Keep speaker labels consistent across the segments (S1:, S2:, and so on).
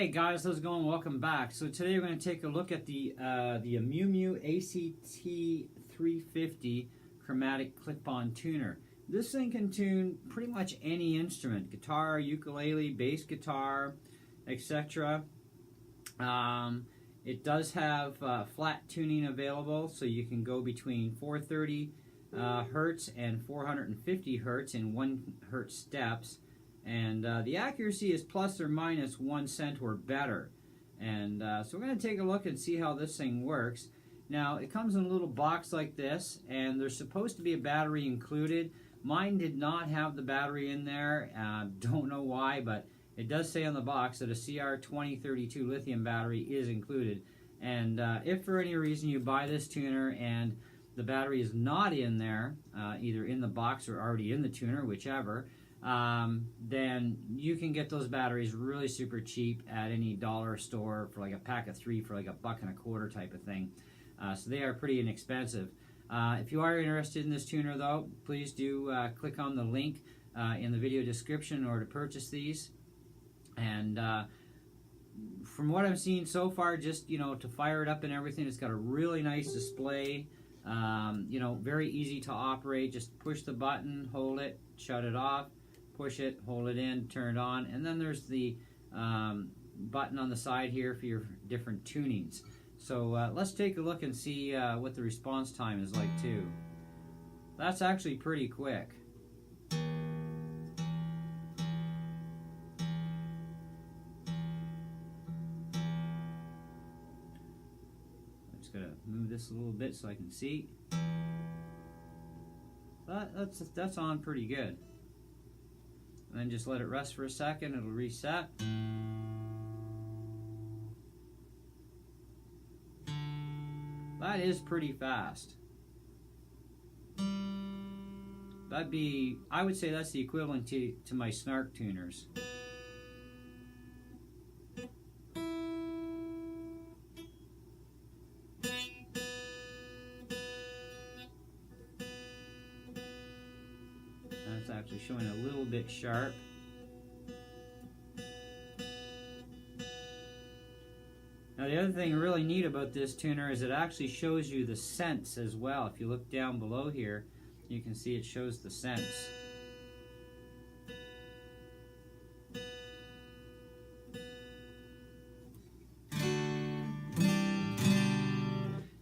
S1: Hey guys, how's it going? Welcome back. So today we're going to take a look at the Amumu ACT-350 chromatic clip-on tuner. This thing can tune pretty much any instrument: guitar, ukulele, bass guitar, etc. It does have flat tuning available, so you can go between 430 hertz and 450 hertz in 1 hertz steps. And the accuracy is plus or minus 1 cent or better. And so we're going to take a look and see how this thing works. Now, it comes in a little box like this, and there's supposed to be a battery included. Mine did not have the battery in there. Don't know why, but it does say on the box that a CR2032 lithium battery is included. And if for any reason you buy this tuner and the battery is not in there, either in the box or already in the tuner, whichever, then you can get those batteries really super cheap at any dollar store for like a pack of 3 for like $1.25 type of thing. So they are pretty inexpensive. If you are interested in this tuner though, please do click on the link in the video description in order to purchase these. And from what I've seen so far, just to fire it up and everything, it's got a really nice display. Very easy to operate. Just push the button, hold it, shut it off. Push it, hold it in, turn it on, and then there's the button on the side here for your different tunings. So let's take a look and see what the response time is like too. That's actually pretty quick. I'm just going to move this a little bit so I can see. That's on pretty good. And then just let it rest for a second, it'll reset. That is pretty fast. I would say that's the equivalent to my snark tuners. It's actually showing a little bit sharp. Now the other thing really neat about this tuner is it actually shows you the cents as well. If you look down below here, you can see it shows the cents.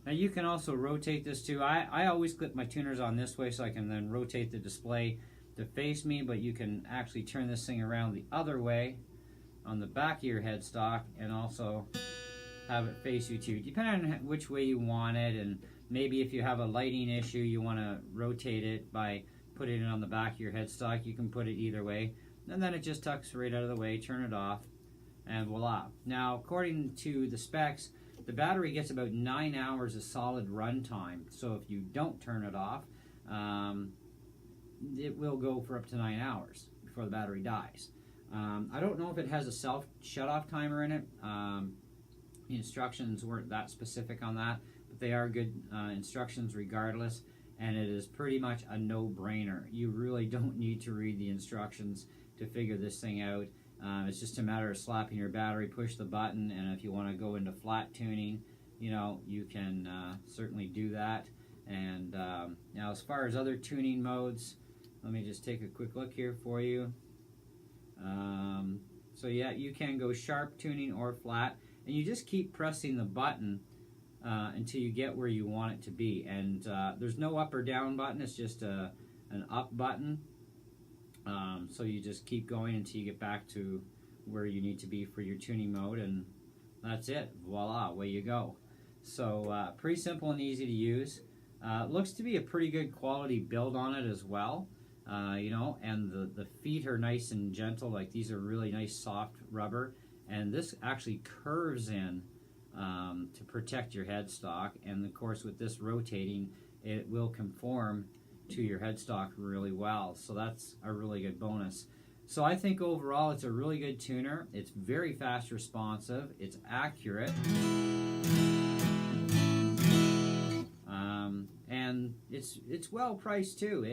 S1: Now you can also rotate this too. I always clip my tuners on this way so I can then rotate the display to face me, but you can actually turn this thing around the other way on the back of your headstock and also have it face you too, depending on which way you want it. And maybe if you have a lighting issue, you want to rotate it by putting it on the back of your headstock. You can put it either way, and then it just tucks right out of the way. Turn it off, and voila. Now, according to the specs, the battery gets about 9 hours of solid run time. So if you don't turn it off, it will go for up to 9 hours before the battery dies. I don't know if it has a self shut-off timer in it. The instructions weren't that specific on that, but they are good instructions regardless, and it is pretty much a no-brainer. You really don't need to read the instructions to figure this thing out. It's just a matter of slapping your battery, push the button, and if you want to go into flat tuning, you can certainly do that. And now as far as other tuning modes, let me just take a quick look here for you. So yeah, you can go sharp tuning or flat, and you just keep pressing the button until you get where you want it to be. And there's no up or down button, it's just an up button. So you just keep going until you get back to where you need to be for your tuning mode, and that's it. Voila, away you go. So pretty simple and easy to use. Looks to be a pretty good quality build on it as well. And the feet are nice and gentle. Like, these are really nice soft rubber, and this actually curves in to protect your headstock. And of course, with this rotating, it will conform to your headstock really well. So that's a really good bonus. So I think overall it's a really good tuner. It's very fast responsive. It's accurate. And it's well priced too.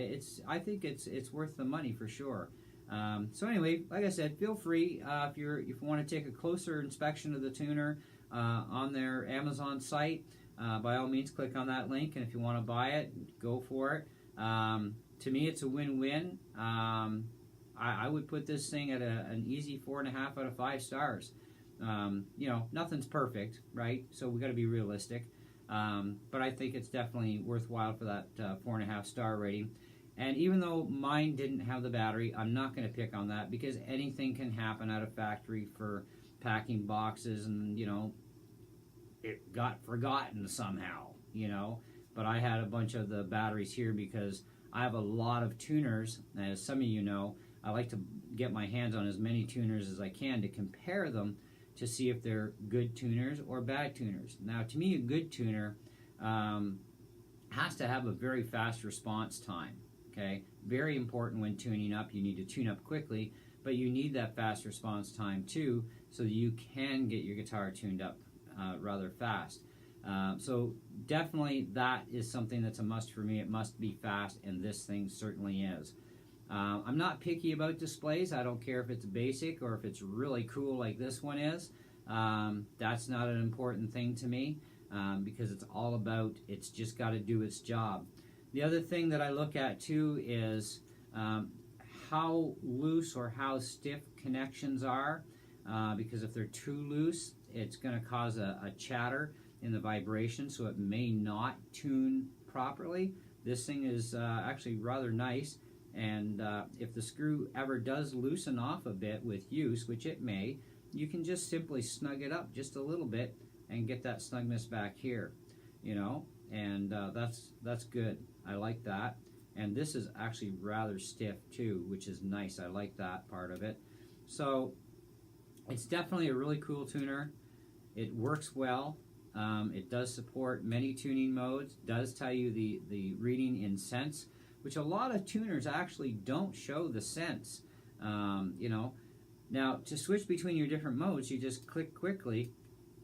S1: I think it's worth the money for sure. So anyway, like I said, feel free if you want to take a closer inspection of the tuner on their Amazon site. By all means, click on that link, and if you want to buy it, go for it. To me, it's a win-win. I would put this thing at an easy 4.5 out of 5 stars. You know, nothing's perfect, right? So we got to be realistic. But I think it's definitely worthwhile for that 4.5 star rating. And even though mine didn't have the battery, I'm not going to pick on that because anything can happen out of factory for packing boxes, and you know, it got forgotten somehow, you know. But I had a bunch of the batteries here because I have a lot of tuners. As some of you know, I like to get my hands on as many tuners as I can to compare them to see if they're good tuners or bad tuners. Now, to me, a good tuner has to have a very fast response time. Okay, very important when tuning up. You need to tune up quickly, but you need that fast response time too, so that you can get your guitar tuned up rather fast. So definitely that is something that's a must for me. It must be fast, and this thing certainly is. I'm not picky about displays. I don't care if it's basic or if it's really cool like this one is. That's not an important thing to me because it's all about, it's just got to do its job. The other thing that I look at too is how loose or how stiff connections are, because if they're too loose, it's going to cause a chatter in the vibration, so it may not tune properly. This thing is actually rather nice, and if the screw ever does loosen off a bit with use, which it may, you can just simply snug it up just a little bit and get that snugness back here, you know, and that's good. I like that. And this is actually rather stiff too, which is nice. I like that part of it. So it's definitely a really cool tuner. It works well. It does support many tuning modes, does tell you the reading in cents, which a lot of tuners actually don't show the cents. You know, now to switch between your different modes, you just click quickly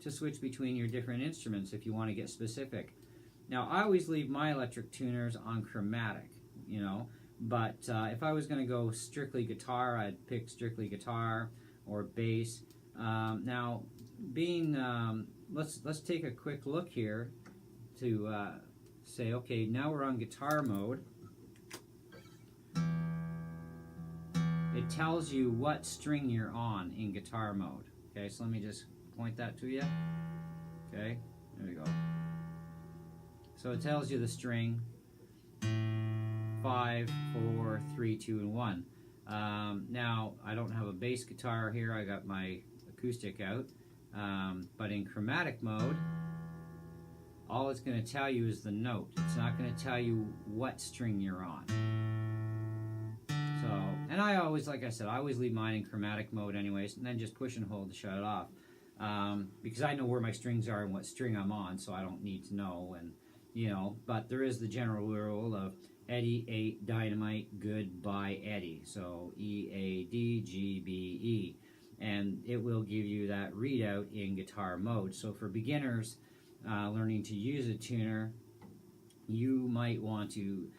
S1: to switch between your different instruments if you want to get specific. Now, I always leave my electric tuners on chromatic, you know, but if I was going to go strictly guitar, I'd pick strictly guitar or bass. Now, being, let's take a quick look here to say, okay, now we're on guitar mode. It tells you what string you're on in guitar mode. Okay, so let me just point that to you. Okay, there we go. So it tells you the string, 5, 4, 3, 2, and 1. Now, I don't have a bass guitar here. I got my acoustic out. But in chromatic mode, all it's going to tell you is the note. It's not going to tell you what string you're on. So, and I always, like I said, I always leave mine in chromatic mode anyways, and then just push and hold to shut it off. Because I know where my strings are and what string I'm on, so I don't need to know. And you know, but there is the general rule of Eddie, 8, Dynamite, Goodbye, Eddie. So E, A, D, G, B, E. And it will give you that readout in guitar mode. So for beginners learning to use a tuner, you might want to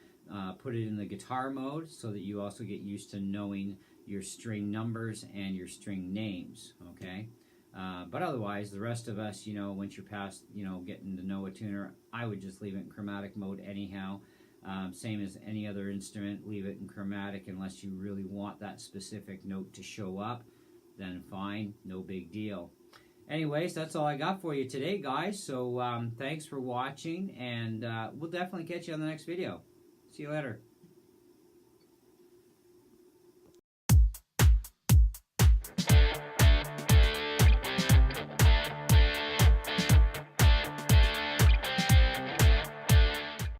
S1: put it in the guitar mode so that you also get used to knowing your string numbers and your string names, okay? But otherwise, the rest of us, you know, once you're past, you know, getting to know a tuner, I would just leave it in chromatic mode anyhow. Same as any other instrument, leave it in chromatic unless you really want that specific note to show up. Then fine, no big deal. Anyways, that's all I got for you today, guys. So thanks for watching, and we'll definitely catch you on the next video. See you later.